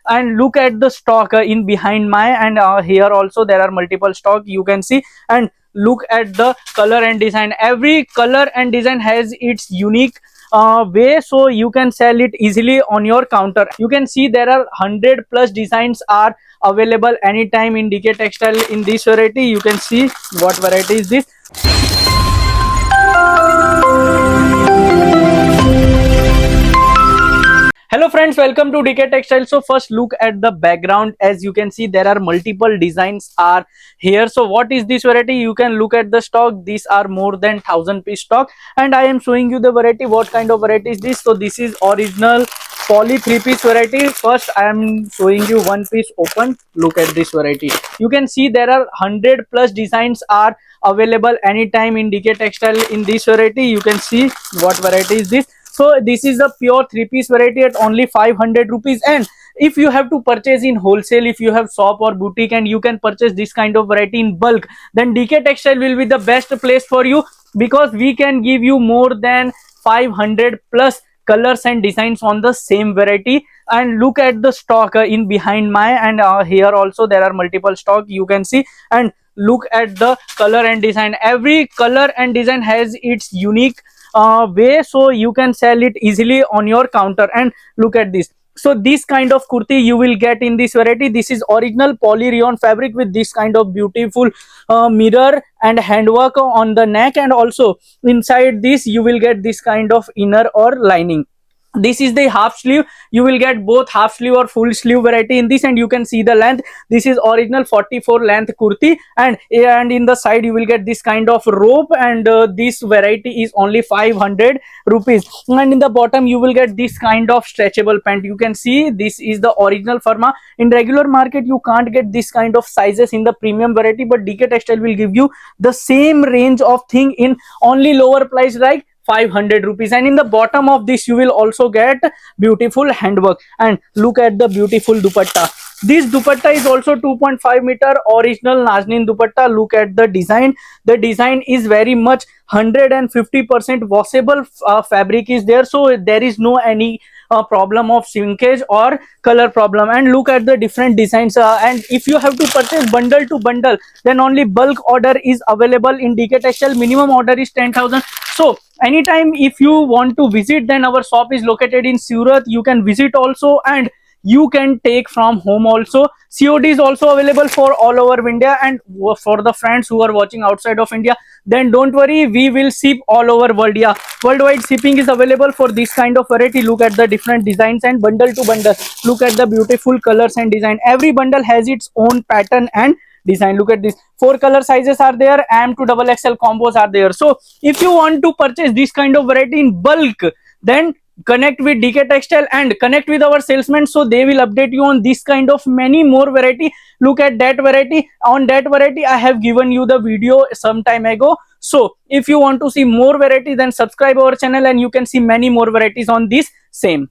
and look at the stock in behind my, and here also there are multiple stock you can see. And look at the color and design. Every color and design has its unique way, so you can sell it easily on your counter. You can see there are 100 plus designs are available anytime in DK Textile. In this variety you can see what variety is this. Hello friends, welcome to DK Textile. So first look at the background. As you can see there are multiple designs are here. So what is this variety? You can look at the stock. These are more than 1000 piece stock, and I am showing you the variety. What kind of variety is this? So this is original poly 3-piece variety. First I am showing you one piece open. Look at this variety. You can see there are 100 plus designs are available anytime in DK Textile. In this variety you can see what variety is this. So this is a pure 3-piece variety at only 500 rupees. And if you have to purchase in wholesale, if you have shop or boutique and you can purchase this kind of variety in bulk, then DK Textile will be the best place for you, because we can give you more than 500 plus colors and designs on the same variety. And look at the stock in behind my, and here also there are multiple stock you can see. And look at the color and design. Every color and design has its unique way, so you can sell it easily on your counter. And look at this. So this kind of kurti you will get in this variety. This is original poly rayon fabric with this kind of beautiful mirror and handwork on the neck, and also inside this you will get this kind of inner or lining. This is the half sleeve. You will get both half sleeve or full sleeve variety in this, and you can see the length. This is original 44 length kurti, and in the side you will get this kind of rope, and this variety is only 500 rupees. And in the bottom you will get this kind of stretchable pant. You can see this is the original Firma. In regular market you can't get this kind of sizes in the premium variety, but DK Textile will give you the same range of thing in only lower price, like 500 rupees. And in the bottom of this you will also get beautiful handwork. And look at the beautiful dupatta. This dupatta is also 2.5 meter original Nazneen dupatta. Look at the design. The design is very much 150% washable fabric is there, so there is no any problem of shrinkage or color problem. And look at the different designs, and if you have to purchase bundle to bundle, then only bulk order is available in DK Textile. Minimum order is 10,000. So anytime if you want to visit, then our shop is located in Surat. You can visit also, and you can take from home also. COD is also available for all over India. And for the friends who are watching outside of India, then don't worry, we will ship all over world. Yeah, worldwide shipping is available for this kind of variety. Look at the different designs and bundle to bundle. Look at the beautiful colors and design. Every bundle has its own pattern and design. Look at this. 4 color sizes are there, M to XXL combos are there. So if you want to purchase this kind of variety in bulk, then connect with DK Textile and connect with our salesmen, so they will update you on this kind of many more variety. Look at that variety. On that variety I have given you the video some time ago. So if you want to see more variety, then subscribe our channel and you can see many more varieties on this same.